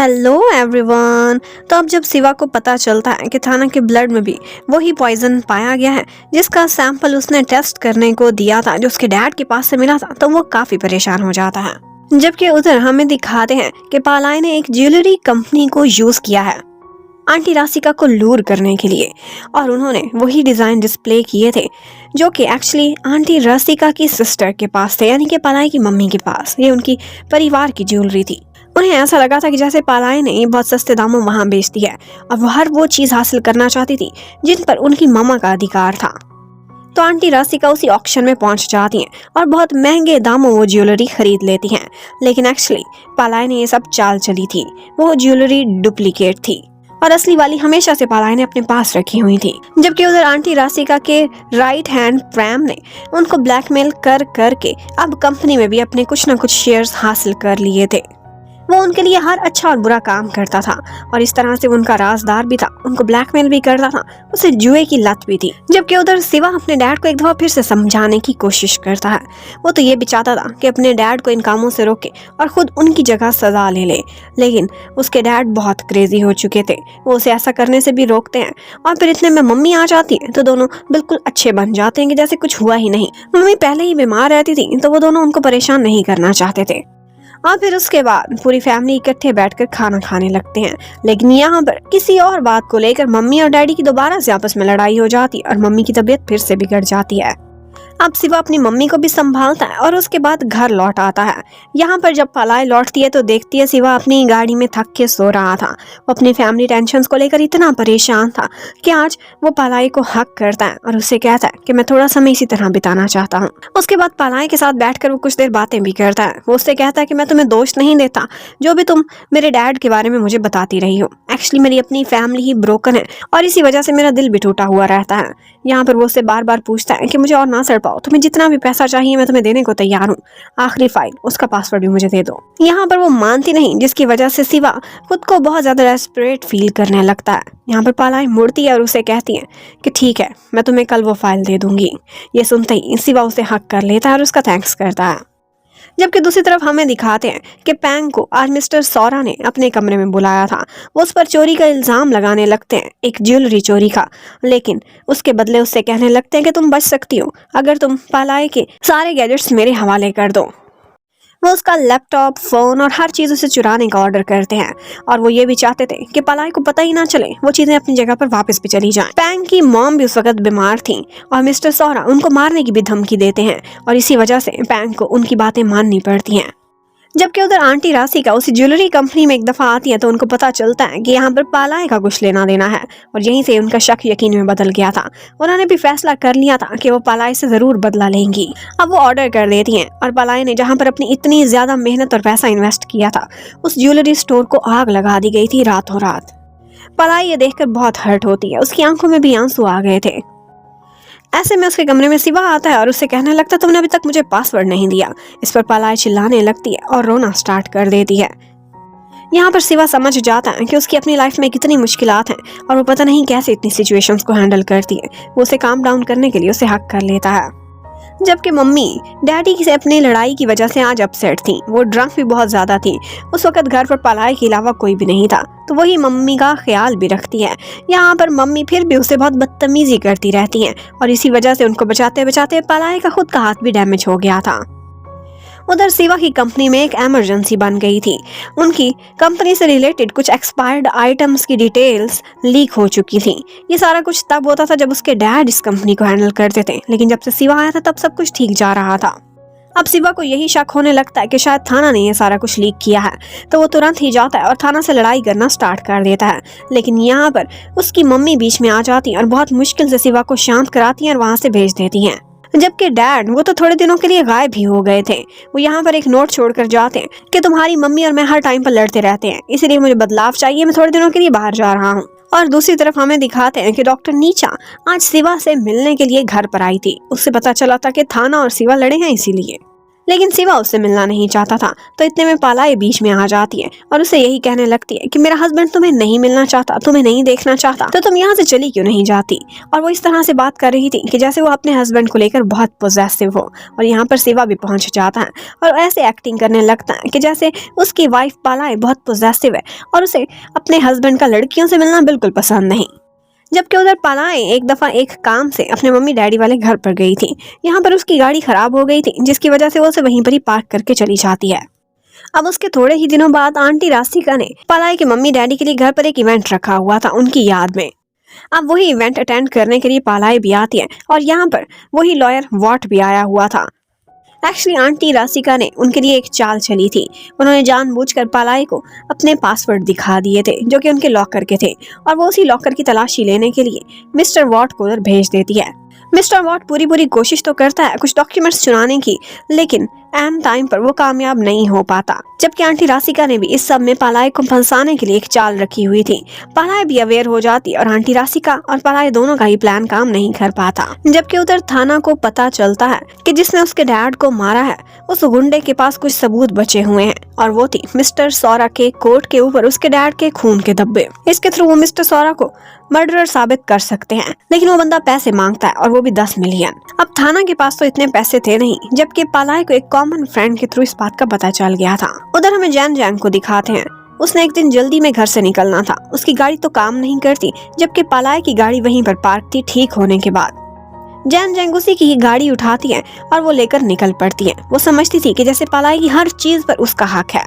Hello everyone. तो अब जब शिवा को पता चलता है कि थाना के ब्लड में भी वही पॉइजन पाया गया है जिसका सैंपल उसने टेस्ट करने को दिया था, जो उसके डैड के पास से मिला था, तो वो काफी परेशान हो जाता है। जबकि उधर हमें दिखाते हैं कि पालाई ने एक ज्वेलरी कंपनी को यूज किया है आंटी राशिका को लूर करने के लिए, और उन्होंने वही डिजाइन डिस्प्ले किए थे जो कि एक्चुअली आंटी राशिका की सिस्टर के पास थे, यानी कि पालाई की मम्मी के पास। ये उनकी परिवार की ज्वेलरी थी। उन्हें ऐसा लगा था कि जैसे पालाई ने बहुत सस्ते दामों वहां बेच दी है और वो हर वो चीज हासिल करना चाहती थी जिन पर उनकी मामा का अधिकार था। तो आंटी राशिका उसी ऑक्शन में पहुंच जाती हैं और बहुत महंगे दामों वो ज्वेलरी खरीद लेती हैं। लेकिन एक्चुअली पालाई ने ये सब चाल चली थी, वो ज्वेलरी डुप्लीकेट थी और असली वाली हमेशा से पालाई ने अपने पास रखी हुई थी। जबकि उधर आंटी राशिका के राइट हैंड प्रेम ने उनको ब्लैकमेल कर करके अब कंपनी में भी अपने कुछ न कुछ शेयर्स हासिल कर लिए थे। वो उनके लिए हर अच्छा और बुरा काम करता था और इस तरह से वो उनका राजदार भी था, उनको ब्लैकमेल भी करता था, उसे जुए की लत भी थी। जबकि उधर शिवा अपने डैड को एक दफा फिर से समझाने की कोशिश करता है। वो तो ये भी चाहता था कि अपने डैड को इन कामों से रोके और खुद उनकी जगह सजा ले ले, लेकिन उसके डैड बहुत क्रेजी हो चुके थे। वो उसे ऐसा करने से भी रोकते हैं और फिर इतने में मम्मी आ जाती है तो दोनों बिल्कुल अच्छे बन जाते हैं कि जैसे कुछ हुआ ही नहीं। मम्मी पहले ही बीमार रहती थी तो वो दोनों उनको परेशान नहीं करना चाहते थे। और फिर उसके बाद पूरी फैमिली इकट्ठे बैठकर खाना खाने लगते हैं। लेकिन यहाँ पर किसी और बात को लेकर मम्मी और डैडी की दोबारा से आपस में लड़ाई हो जाती है और मम्मी की तबीयत फिर से बिगड़ जाती है। अब शिवा अपनी मम्मी को भी संभालता है और उसके बाद घर लौट आता है। यहाँ पर जब पालाई लौटती है तो देखती है शिवा अपनी गाड़ी में थक के सो रहा था। वो अपनी फैमिली टेंशन्स को लेकर इतना परेशान था कि आज वो पालाई को हक करता है और उसे कहता है कि मैं थोड़ा समय इसी तरह बिताना चाहता हूँ। उसके बाद पालाई के साथ बैठकर वो कुछ देर बातें भी करता है। वो उससे कहता है कि मैं तुम्हें दोष नहीं देता जो भी तुम मेरे डैड के बारे में मुझे बताती रही हो। एक्चुअली मेरी अपनी फैमिली ही ब्रोकन है और इसी वजह से मेरा दिल भी टूटा हुआ रहता है। यहाँ पर वो उससे बार बार पूछता है कि मुझे और ना सड़ पाओ, तुम्हें जितना भी पैसा चाहिए मैं तुम्हें देने को तैयार हूँ, आखिरी फाइल उसका पासवर्ड भी मुझे दे दो। यहाँ पर वो मानती नहीं, जिसकी वजह से शिवा खुद को बहुत ज्यादा डेस्परेट फील करने लगता है। यहाँ पर पालाई मुड़ती है और उसे कहती है कि ठीक है, मैं तुम्हें कल वो फाइल दे दूंगी। ये सुनते ही शिवा उसे हक कर लेता है और उसका थैंक्स करता है। जबकि दूसरी तरफ हमें दिखाते हैं कि पैंग को आज मिस्टर सौरा ने अपने कमरे में बुलाया था। वो उस पर चोरी का इल्जाम लगाने लगते हैं, एक ज्वेलरी चोरी का, लेकिन उसके बदले उससे कहने लगते हैं कि तुम बच सकती हो अगर तुम पालाई के सारे गैजेट्स मेरे हवाले कर दो। वो उसका लैपटॉप, फोन और हर चीज उसे चुराने का ऑर्डर करते हैं और वो ये भी चाहते थे कि पालाई को पता ही ना चले, वो चीजें अपनी जगह पर वापस भी चली जाएं। पैंग की मॉम भी उस वक्त बीमार थी और मिस्टर सौरा उनको मारने की भी धमकी देते हैं और इसी वजह से पैंग को उनकी बातें माननी पड़ती हैं। जबकि उधर आंटी राशिका उसी ज्वेलरी कंपनी में एक दफा आती है तो उनको पता चलता है कि यहाँ पर पालाई का कुछ लेना देना है और यहीं से उनका शक यकीन में बदल गया था। उन्होंने भी फैसला कर लिया था कि वो पालाई से जरूर बदला लेंगी। अब वो ऑर्डर कर देती हैं और पालाई ने जहाँ पर अपनी इतनी ज्यादा मेहनत और पैसा इन्वेस्ट किया था, उस ज्वेलरी स्टोर को आग लगा दी गई थी रातों रात। पालाई ये देखकर बहुत हर्ट होती है, उसकी आंखों में भी आंसू आ गए थे। ऐसे में उसके कमरे में शिवा आता है और उससे कहने लगता है तुमने अभी तक मुझे पासवर्ड नहीं दिया। इस पर पालाई चिल्लाने लगती है और रोना स्टार्ट कर देती है। यहाँ पर शिवा समझ जाता है कि उसकी अपनी लाइफ में कितनी मुश्किलात हैं और वो पता नहीं कैसे इतनी सिचुएशंस को हैंडल करती है। वो उसे काम डाउन करने के लिए उसे हक कर लेता है। जबकि मम्मी डैडी से अपनी लड़ाई की वजह से आज अपसेट थी, वो ड्रंक भी बहुत ज्यादा थी। उस वक्त घर पर पालाई के अलावा कोई भी नहीं था तो वही मम्मी का ख्याल भी रखती है। यहाँ पर मम्मी फिर भी उसे बहुत बदतमीजी करती रहती हैं और इसी वजह से उनको बचाते बचाते पालाई का खुद का हाथ भी डैमेज हो गया था। उधर शिवा की कंपनी में एक इमरजेंसी बन गई थी। उनकी कंपनी से रिलेटेड कुछ एक्सपायर्ड आइटम्स की डिटेल्स लीक हो चुकी थी। ये सारा कुछ तब होता था जब उसके डैड इस कंपनी को हैंडल करते थे, लेकिन जब से शिवा आया था तब सब कुछ ठीक जा रहा था। अब शिवा को यही शक होने लगता है कि शायद थाना ने ये सारा कुछ लीक किया है, तो वो तुरंत ही जाता है और थाना से लड़ाई करना स्टार्ट कर देता है। लेकिन यहाँ पर उसकी मम्मी बीच में आ जाती है और बहुत मुश्किल से शिवा को शांत कराती हैं और वहाँ से भेज देती हैं। जबकि डैड वो तो थोड़े दिनों के लिए गायब ही हो गए थे। वो यहाँ पर एक नोट छोड़कर जाते हैं कि तुम्हारी मम्मी और मैं हर टाइम पर लड़ते रहते हैं, इसीलिए मुझे बदलाव चाहिए, मैं थोड़े दिनों के लिए बाहर जा रहा हूँ। और दूसरी तरफ हमें दिखाते हैं कि डॉक्टर नीचा आज शिवा से मिलने के लिए घर पर आई थी। उससे पता चला था कि थाना और शिवा लड़े हैं इसीलिए। लेकिन सिवा उससे मिलना नहीं चाहता था। तो इतने में पालाई बीच में आ जाती है और उसे यही कहने लगती है कि मेरा हस्बैंड तुम्हें नहीं मिलना चाहता, तुम्हें नहीं देखना चाहता, तो तुम यहाँ से चली क्यों नहीं जाती। और वो इस तरह से बात कर रही थी कि जैसे वो अपने हस्बैंड को लेकर बहुत पॉजेसिव हो। और यहाँ पर सिवा भी पहुंच जाता है और ऐसे एक्टिंग करने लगता है कि जैसे उसकी वाइफ पालाई बहुत पॉजेसिव है और उसे अपने हस्बैंड का लड़कियों से मिलना बिल्कुल पसंद नहीं। जबकि उधर पालाई एक दफा एक काम से अपने मम्मी डैडी वाले घर पर गई थी। यहाँ पर उसकी गाड़ी खराब हो गई थी, जिसकी वजह से वो उसे वहीं पर ही पार्क करके चली जाती है। अब उसके थोड़े ही दिनों बाद आंटी राशिका ने पालाई के मम्मी डैडी के लिए घर पर एक इवेंट रखा हुआ था उनकी याद में। अब वही इवेंट अटेंड करने के लिए पालाई भी आती है और यहाँ पर वही लॉयर वॉट भी आया हुआ था। एक्चुअली आंटी राशिका ने उनके लिए एक चाल चली थी। उन्होंने जानबूझकर पालाई को अपने पासवर्ड दिखा दिए थे जो कि उनके लॉकर के थे, और वो उसी लॉकर की तलाशी लेने के लिए मिस्टर वॉट को उधर भेज देती है। मिस्टर वॉट पूरी कोशिश तो करता है कुछ डॉक्यूमेंट्स चुराने की, लेकिन एन टाइम पर वो कामयाब नहीं हो पाता। जबकि आंटी राशिका ने भी इस सब में पालाई को फंसाने के लिए एक चाल रखी हुई थी। पालाई भी अवेयर हो जाती और आंटी राशिका और पालाई दोनों का ही प्लान काम नहीं कर पाता। जबकि उधर थाना को पता चलता है कि जिसने उसके डैड को मारा है उस गुंडे के पास कुछ सबूत बचे हुए हैं, और वो थी मिस्टर सौरा के कोट के ऊपर उसके डैड के खून के धब्बे। इसके थ्रू वो मिस्टर सौरा को मर्डरर साबित कर सकते हैं, लेकिन वो बंदा पैसे मांगता है और वो भी 10 मिलियन। अब थाना के पास तो इतने पैसे थे नहीं, जबकि पालाई को एक कॉमन फ्रेंड के थ्रू इस बात का पता चल गया था। उधर हमें जैन जैंग को दिखाते हैं। उसने एक दिन जल्दी में घर से निकलना था। उसकी गाड़ी तो काम नहीं करती, जबकि पालाई की गाड़ी वहीं पर पार्क थी ठीक होने के बाद। जैन जैंग उसी की गाड़ी उठाती है और वो लेकर निकल पड़ती है। वो समझती थी कि जैसे पालाई की हर चीज पर उसका हक है,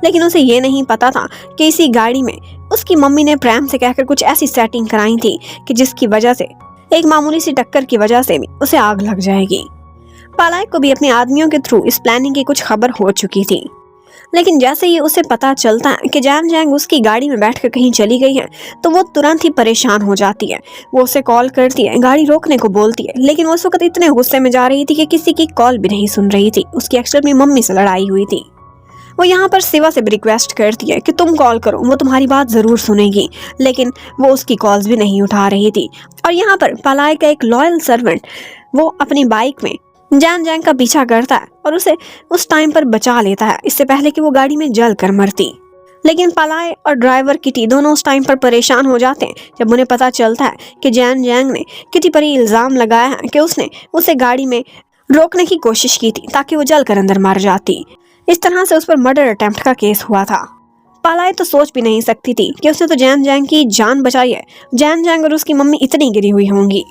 लेकिन उसे ये नहीं पता था कि इसी गाड़ी में उसकी मम्मी ने प्रेम से कहकर कुछ ऐसी सेटिंग कराई थी कि जिसकी वजह से एक मामूली सी टक्कर की वजह से भी उसे आग लग जाएगी। पालाई को भी अपने आदमियों के थ्रू इस प्लानिंग की कुछ खबर हो चुकी थी, लेकिन जैसे ही उसे पता चलता है कि जैन जैंग उसकी गाड़ी में बैठकर कहीं चली गई है, तो वो तुरंत ही परेशान हो जाती है। वो उसे कॉल करती है, गाड़ी रोकने को बोलती है, लेकिन वो उस वक्त इतने गुस्से में जा रही थी कि किसी की कॉल भी नहीं सुन रही थी। उसकी एक्चुअल में मम्मी से लड़ाई हुई थी। वो यहाँ पर सिवा से भी रिक्वेस्ट करती है कि तुम कॉल करो, वो तुम्हारी बात जरूर सुनेगी, लेकिन वो उसकी कॉल्स भी नहीं उठा रही थी। और यहाँ पर पालाई का एक लॉयल सर्वेंट वो अपनी बाइक में जैन जैंग का पीछा करता है और उसे उस टाइम पर बचा लेता है, इससे पहले कि वो गाड़ी में जल कर मरती। लेकिन पालाई और ड्राइवर किटी दोनों उस टाइम पर परेशान हो जाते हैं जब उन्हें पता चलता है कि जैन जैंग ने किटी पर इल्जाम लगाया है कि उसने उसे गाड़ी में रोकने की कोशिश की थी ताकि वो जल कर अंदर मर जाती। इस तरह से उस पर मर्डर अटेम्प्ट का केस हुआ था। पालाई तो सोच भी नहीं सकती थी कि उसने तो जैन जैंग की जान बचाई है। जैन जैंग और उसकी मम्मी इतनी गिरी हुई होंगी।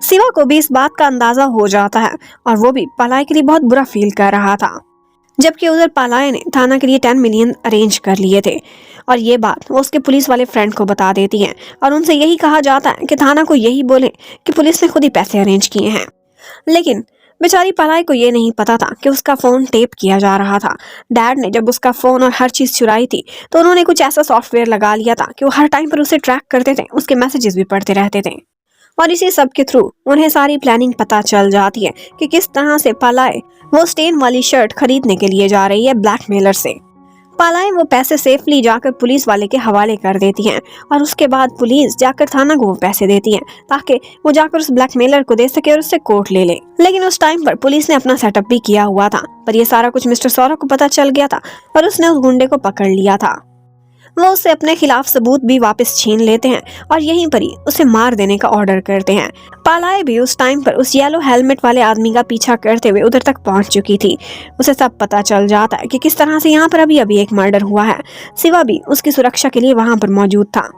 सिवा को भी इस बात का अंदाजा हो जाता है और वो भी पालाई के लिए बहुत बुरा फील कर रहा था। जबकि उधर पालाई ने थाना के लिए 10 मिलियन अरेंज कर लिए थे, और ये बात वो उसके पुलिस वाले फ्रेंड को बता देती है और उनसे यही कहा जाता है कि थाना को यही बोले कि पुलिस ने खुद ही पैसे अरेंज किए हैं। लेकिन बेचारी पालाई को ये नहीं पता था कि उसका फोन टेप किया जा रहा था। डैड ने जब उसका फोन और हर चीज चुराई थी तो उन्होंने कुछ ऐसा सॉफ्टवेयर लगा लिया था कि वो हर टाइम पर उसे ट्रैक करते थे, उसके मैसेजेस भी पढ़ते रहते थे, और इसी सब के थ्रू उन्हें सारी प्लानिंग पता चल जाती है कि किस तरह से पालाई वो स्टेन वाली शर्ट खरीदने के लिए जा रही है ब्लैकमेलर से। पालाई वो पैसे सेफली जाकर पुलिस वाले के हवाले कर देती हैं और उसके बाद पुलिस जाकर थाना को वो पैसे देती है ताकि वो जाकर उस ब्लैकमेलर को दे सके और उससे कोर्ट ले ले। लेकिन उस टाइम पर पुलिस ने अपना सेटअप भी किया हुआ था, पर ये सारा कुछ मिस्टर सौरा को पता चल गया था और उसने उस गुंडे को पकड़ लिया था। वो उससे अपने खिलाफ सबूत भी वापस छीन लेते हैं और यहीं पर ही उसे मार देने का ऑर्डर करते हैं। पालाई भी उस टाइम पर उस येलो हेलमेट वाले आदमी का पीछा करते हुए उधर तक पहुंच चुकी थी। उसे सब पता चल जाता है कि किस तरह से यहाँ पर अभी एक मर्डर हुआ है। सिवा भी उसकी सुरक्षा के लिए वहां पर मौजूद था,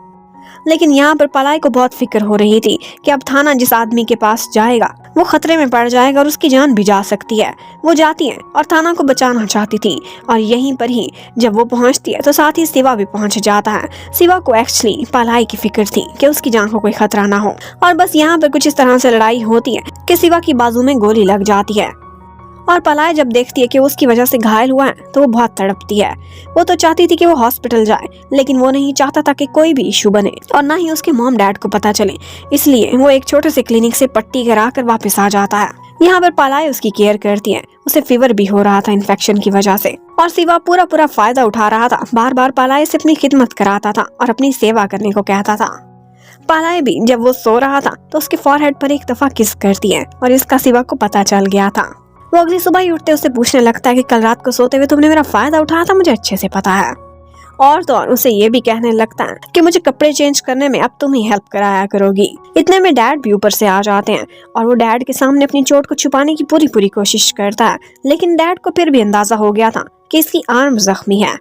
लेकिन यहाँ पर पालाई को बहुत फिक्र हो रही थी कि अब थाना जिस आदमी के पास जाएगा वो खतरे में पड़ जाएगा और उसकी जान भी जा सकती है। वो जाती है और थाना को बचाना चाहती थी, और यहीं पर ही जब वो पहुंचती है तो साथ ही सिवा भी पहुंच जाता है। सिवा को एक्चुअली पालाई की फिक्र थी कि उसकी जान को कोई खतरा ना हो, और बस यहाँ पर कुछ इस तरह से लड़ाई होती है कि सिवा की बाजू में गोली लग जाती है। और पालाई जब देखती है कि वो उसकी वजह से घायल हुआ है तो वो बहुत तड़पती है। वो तो चाहती थी कि वो हॉस्पिटल जाए, लेकिन वो नहीं चाहता था कि कोई भी इशू बने और ना ही उसके मॉम डैड को पता चले, इसलिए वो एक छोटे से क्लिनिक से पट्टी कराकर वापस आ जाता है। यहाँ पर पालाई उसकी केयर करती है। उसे फीवर भी हो रहा था इन्फेक्शन की वजह से, और सिवा पूरा फायदा उठा रहा था। बार बार पालाई से अपनी खिदमत कराता था और अपनी सेवा करने को कहता था। पालाई भी जब वो सो रहा था तो उसके फॉरहेड पर एक दफा किस करती है, और इसका सिवा को पता चल गया था। वो अगली सुबह ही उठते उससे पूछने लगता है कि कल रात को सोते हुए तुमने मेरा फायदा उठाया था, मुझे अच्छे से पता है। और तो और उसे ये भी कहने लगता है कि मुझे कपड़े चेंज करने में अब तुम ही हेल्प कराया करोगी। इतने में डैड भी ऊपर से आ जाते हैं और वो डैड के सामने अपनी चोट को छुपाने की पूरी कोशिश करता है, लेकिन डैड को फिर भी अंदाजा हो गया था कि इसकी आर्म जख्मी है।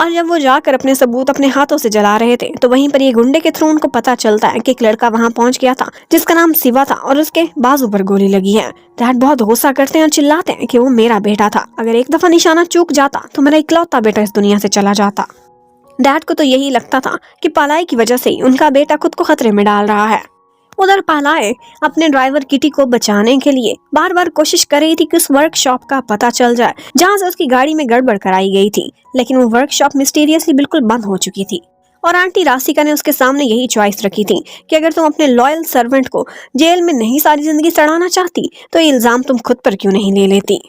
और जब वो जाकर अपने सबूत अपने हाथों से जला रहे थे तो वहीं पर ये गुंडे के थ्रू उनको पता चलता है कि एक लड़का वहां पहुंच गया था जिसका नाम शिवा था और उसके बाजू पर गोली लगी है। डैड बहुत गुस्सा करते हैं और चिल्लाते हैं कि वो मेरा बेटा था, अगर एक दफा निशाना चूक जाता तो मेरा इकलौता बेटा इस दुनिया से चला जाता। डैड को तो यही लगता था कि पालाई की वजह से ही उनका बेटा खुद को खतरे में डाल रहा है। उधर पालाए अपने ड्राइवर किटी को बचाने के लिए बार बार कोशिश कर रही थी कि उस वर्कशॉप का पता चल जाए जहां से उसकी गाड़ी में गड़बड़ कराई गई थी, लेकिन वो वर्कशॉप मिस्टीरियसली बिल्कुल बंद हो चुकी थी। और आंटी राशिका ने उसके सामने यही चॉइस रखी थी कि अगर तुम अपने लॉयल सर्वेंट को जेल में नहीं सारी जिंदगी सड़ाना चाहती तो ये इल्जाम तुम खुद पर क्यों नहीं ले लेती।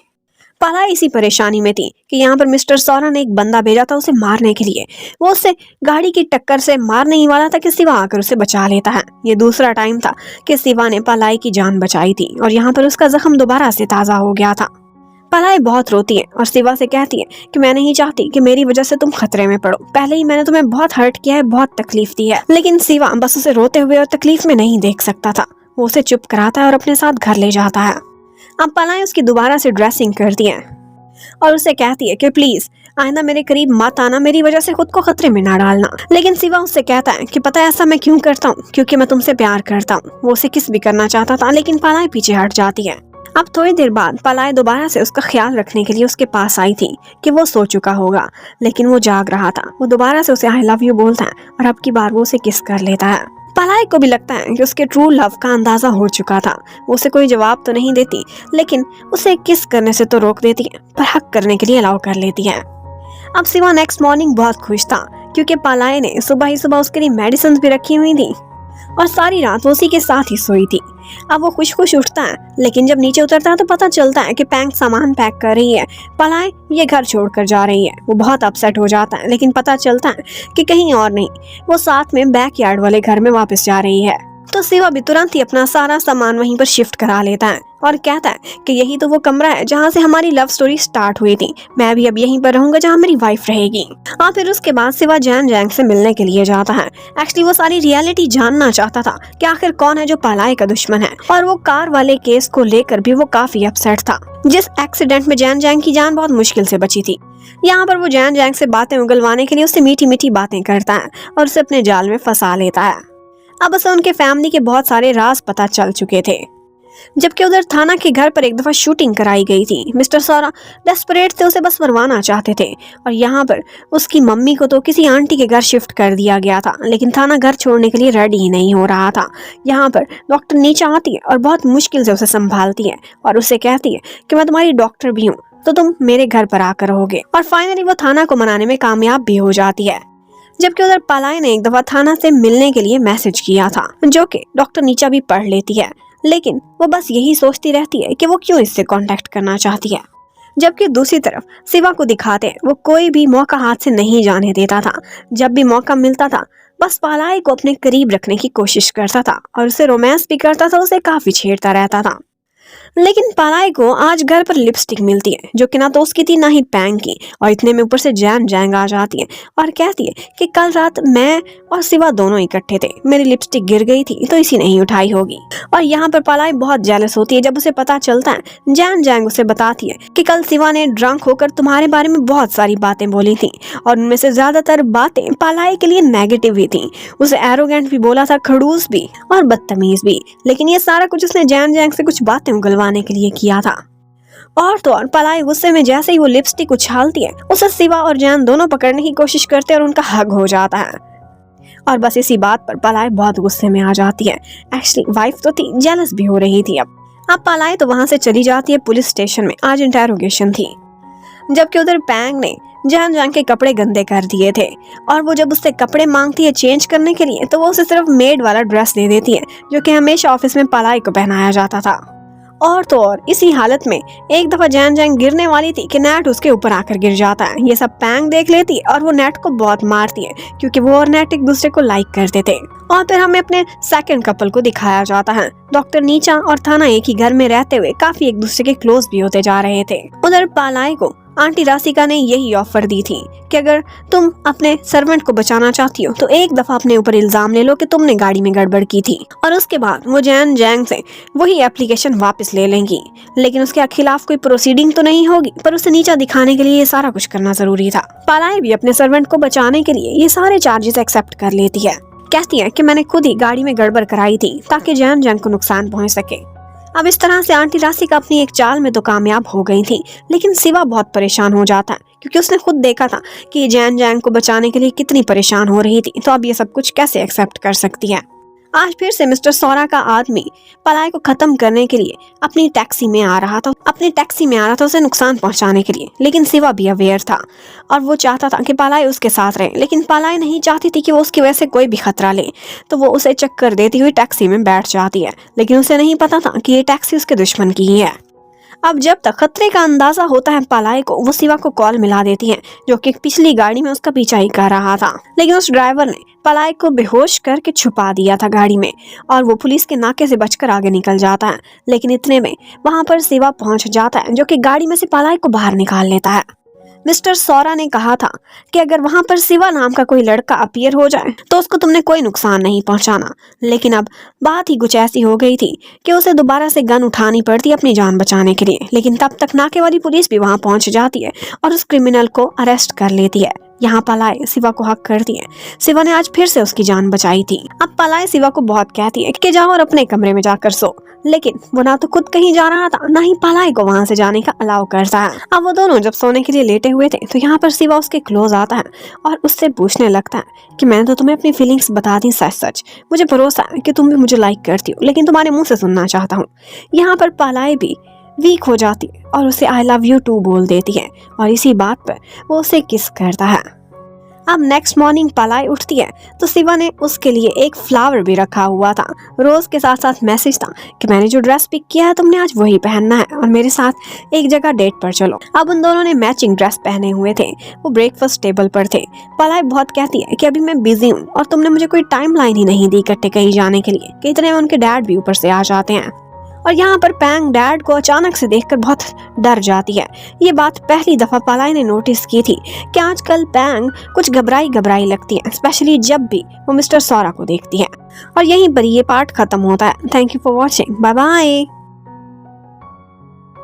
पालाई इसी परेशानी में थी कि यहाँ पर मिस्टर सौरा ने एक बंदा भेजा था उसे मारने के लिए। वो उसे गाड़ी की टक्कर से मारने ही वाला था कि शिवा आकर उसे बचा लेता है। ये दूसरा टाइम था कि शिवा ने पालाई की जान बचाई थी और यहाँ पर उसका जख्म दोबारा से ताजा हो गया था। पालाई बहुत रोती है और शिवा से कहती है कि मैं नहीं चाहती कि मेरी वजह से तुम खतरे में पड़ो, पहले ही मैंने तुम्हें बहुत हर्ट किया है, बहुत तकलीफ दी है। लेकिन शिवा बस उसे रोते हुए और तकलीफ में नहीं देख सकता था। वो उसे चुप कराता है और अपने साथ घर ले जाता है। अब पालाई उसकी दोबारा से ड्रेसिंग करती है और उसे कहती है कि प्लीज आइंदा मेरे करीब मत आना, मेरी वजह से खुद को खतरे में ना डालना। लेकिन शिवा उससे कहता है कि पता है ऐसा मैं क्यों करता हूँ, क्योंकि मैं तुमसे प्यार करता हूँ। वो उसे किस भी करना चाहता था, लेकिन पालाई पीछे हट जाती है। अब थोड़ी देर बाद पालाई दोबारा से उसका ख्याल रखने के लिए उसके पास आई थी कि वो सो चुका होगा, लेकिन वो जाग रहा था। वो दोबारा से उसे आई लव यू बोलता है और अब की बार वो उसे किस कर लेता है। पालाई को भी लगता है कि उसके ट्रू लव का अंदाजा हो चुका था। वो उसे कोई जवाब तो नहीं देती, लेकिन उसे किस करने से तो रोक देती है, पर हक करने के लिए अलाउ कर लेती है। अब शिवा नेक्स्ट मॉर्निंग बहुत खुश था क्योंकि पालाई ने सुबह ही सुबह उसके लिए मेडिसिन भी रखी हुई थी और सारी रात वो उसी के साथ ही सोई थी। अब वो खुश उठता है, लेकिन जब नीचे उतरता है तो पता चलता है कि पैंक सामान पैक कर रही है। पालाई ये घर छोड़कर जा रही है। वो बहुत अपसेट हो जाता है, लेकिन पता चलता है कि कहीं और नहीं, वो साथ में बैकयार्ड वाले घर में वापस जा रही है। तो शिवा भी तुरंत ही अपना सारा सामान वहीं पर शिफ्ट करा लेता है और कहता है कि यही तो वो कमरा है जहाँ से हमारी लव स्टोरी स्टार्ट हुई थी। मैं भी अब यहीं पर रहूंगा जहाँ मेरी वाइफ रहेगी। और फिर उसके बाद शिवा जैन जैंग से मिलने के लिए जाता है। एक्चुअली वो सारी रियलिटी जानना चाहता था कि आखिर कौन है जो पालाई का दुश्मन है, और वो कार वाले केस को लेकर भी वो काफी अपसेट था, जिस एक्सीडेंट में जैन जैंग की जान बहुत मुश्किल से बची थी। यहाँ पर वो जैन जैंग से बातें उगलवाने के लिए उससे मीठी मीठी बातें करता है और उसे अपने जाल में फंसा लेता है। अब उसे उनके फैमिली के बहुत सारे राज पता चल चुके थे। जबकि उधर थाना के घर पर एक दफा शूटिंग कराई गई थी। मिस्टर सौरा डेस्परेट थे, उसे बस मरवाना चाहते थे और यहाँ पर उसकी मम्मी को तो किसी आंटी के घर शिफ्ट कर दिया गया था, लेकिन थाना घर छोड़ने के लिए रेडी ही नहीं हो रहा था। यहाँ पर डॉक्टर नीचे आती है और बहुत मुश्किल से उसे संभालती है और उससे कहती है कि मैं तुम्हारी डॉक्टर भी हूँ, तो तुम मेरे घर पर आकर रहोगे। और फाइनली वो थाना को मनाने में कामयाब भी हो जाती है। जबकि उधर पालाई ने एक दफा थाना से मिलने के लिए मैसेज किया था, जो कि डॉक्टर नीचा भी पढ़ लेती है, लेकिन वो बस यही सोचती रहती है कि वो क्यों इससे कांटेक्ट करना चाहती है। जबकि दूसरी तरफ शिवा को दिखाते वो कोई भी मौका हाथ से नहीं जाने देता था। जब भी मौका मिलता था बस पालाई को अपने करीब रखने की कोशिश करता था और उसे रोमांस भी करता था, उसे काफी छेड़ता रहता था। लेकिन पालाई को आज घर पर लिपस्टिक मिलती है जो कि ना तो उसकी थी ना ही पैंग की, और इतने में ऊपर से जैन जैंग आ जाती है और कहती है कि कल रात मैं और शिवा दोनों इकट्ठे थे, मेरी लिपस्टिक गिर गई थी तो इसी ने ही उठाई होगी। और यहाँ पर पालाई बहुत जेलस होती है जब उसे पता चलता है। जैन जैंग उसे बताती है कि कल शिवा ने ड्रंक होकर तुम्हारे बारे में बहुत सारी बातें बोली थी और उनमें से ज्यादातर बातें पालाई के लिए नेगेटिव ही थी। उसे एरोगेंट भी बोला था, खड़ूस भी और बदतमीज भी, लेकिन ये सारा कुछ उसने जैन जैंग से कुछ बातें उगलवाने के लिए किया था। और तो और पालाई गुस्से में जैसे ही वो लिपस्टिक उछालती है उसे शिवा और जैन दोनों पकड़ने की कोशिश करते हैं और उनका हग हो जाता है। और बस इसी बात पर पालाई बहुत गुस्से में आ जाती है। एक्चुअली वाइफ तो थी, जेलस भी हो रही थी। अब पालाई तो वहां से चली जाती है पुलिस स्टेशन में। आज इंटेरोगेशन थी, जबकि उधर पैंग ने जैन जैंग के कपड़े गंदे कर दिए थे और वो जब उससे कपड़े मांगती है चेंज करने के लिए तो वो उसे सिर्फ मेड वाला ड्रेस दे देती है जो कि हमेशा ऑफिस में पालाई को पहनाया जाता था। और तो और इसी हालत में एक दफा जैन जैंग गिरने वाली थी कि नेट उसके ऊपर आकर गिर जाता है। ये सब पैंग देख लेती है और वो नेट को बहुत मारती है क्योंकि वो और नेट एक दूसरे को लाइक करते थे। और फिर हमें अपने सेकंड कपल को दिखाया जाता है। डॉक्टर नीचा और थाना एक ही घर में रहते हुए काफी एक दूसरे के क्लोज भी होते जा रहे थे। उधर पालाई को आंटी राशिका ने यही ऑफर दी थी कि अगर तुम अपने सर्वेंट को बचाना चाहती हो तो एक दफा अपने ऊपर इल्जाम ले लो कि तुमने गाड़ी में गड़बड़ की थी, और उसके बाद वो जैन जैंग से वही एप्लीकेशन वापस ले लेंगी। लेकिन उसके खिलाफ कोई प्रोसीडिंग तो नहीं होगी, पर उसे नीचा दिखाने के लिए ये सारा कुछ करना जरूरी था। पालाई भी अपने सर्वेंट को बचाने के लिए ये सारे चार्जेस एक्सेप्ट कर लेती है। कहती है कि मैंने खुद ही गाड़ी में गड़बड़ कराई थी ताकि जैन जैंग को नुकसान पहुंच सके। अब इस तरह से आंटी राशिका अपनी एक चाल में तो कामयाब हो गई थी, लेकिन शिवा बहुत परेशान हो जाता है क्योंकि उसने खुद देखा था कि जैन जैंग को बचाने के लिए कितनी परेशान हो रही थी, तो अब ये सब कुछ कैसे एक्सेप्ट कर सकती है। आज फिर से मिस्टर सौरा का आदमी पलाई को खत्म करने के लिए अपनी टैक्सी में आ रहा था उसे नुकसान पहुंचाने के लिए। लेकिन शिवा भी अवेयर था और वो चाहता था कि पलाई उसके साथ रहे, लेकिन पलाई नहीं चाहती थी कि वो उसकी वजह से कोई भी खतरा ले, तो वो उसे चक्कर देती हुई टैक्सी में बैठ जाती है। लेकिन उसे नहीं पता था कि ये टैक्सी उसके दुश्मन की ही है। अब जब तक खतरे का अंदाजा होता है पलाई को, वो शिवा को कॉल मिला देती है जो कि पिछली गाड़ी में उसका पीछा ही कर रहा था। लेकिन उस ड्राइवर ने पलाई को बेहोश करके छुपा दिया था गाड़ी में और वो पुलिस के नाके से बचकर आगे निकल जाता है। लेकिन इतने में वहां पर शिवा पहुंच जाता है जो कि गाड़ी में से पलाई को बाहर निकाल लेता है। मिस्टर सौरा ने कहा था कि अगर वहां पर शिवा नाम का कोई लड़का अपीयर हो जाए तो उसको तुमने कोई नुकसान नहीं पहुंचाना। लेकिन अब बात ही कुछ ऐसी हो गई थी कि उसे दोबारा से गन उठानी पड़ती अपनी जान बचाने के लिए। लेकिन तब तक नाके वाली पुलिस भी वहां पहुंच जाती है और उस क्रिमिनल को अरेस्ट कर लेती है। यहाँ पलाई शिवा को हक करती है। शिवा ने आज फिर से उसकी जान बचाई थी। अब पलाई शिवा को बहुत कहती है कि जाओ और अपने कमरे में जाकर सो, लेकिन वो ना तो खुद कहीं जा रहा था, ना ही पलाई को वहां से जाने का अलाउ करता है। अब वो दोनों जब सोने के लिए लेटे हुए थे तो यहाँ पर शिवा उसके क्लोज आता है और उससे पूछने लगता है कि मैंने तो तुम्हें अपनी फीलिंग्स बता दी सच सच, मुझे भरोसा है कि तुम भी मुझे लाइक करती हो, लेकिन तुम्हारे मुंह से सुनना चाहता हूँ। यहाँ पर पलाई भी वीक हो जाती है और उसे आई लव यू टू बोल देती है और इसी बात पर वो उसे किस करता है। अब नेक्स्ट मॉर्निंग पलाई उठती है तो शिवा ने उसके लिए एक फ्लावर भी रखा हुआ था। रोज के साथ साथ मैसेज था कि मैंने जो ड्रेस पिक किया है तुमने आज वही पहनना है और मेरे साथ एक जगह डेट पर चलो। अब उन दोनों ने मैचिंग ड्रेस पहने हुए थे। वो ब्रेकफास्ट टेबल पर थे। पलाई बहुत कहती है कि अभी मैं बिजी हूँ और तुमने मुझे कोई टाइम लाइन ही नहीं दी इकट्ठे कहीं जाने के लिए, कि इतने में उनके डैड भी ऊपर से आ जाते हैं। और यहाँ पर पैंग डैड को अचानक से देखकर बहुत डर जाती है। ये बात पहली दफा पलाई ने नोटिस की थी कि आजकल पैंग कुछ घबराई लगती है, स्पेशली जब भी वो मिस्टर सौरा को देखती है। और यहीं पर ये पार्ट खत्म होता है। Thank you for watching, bye bye.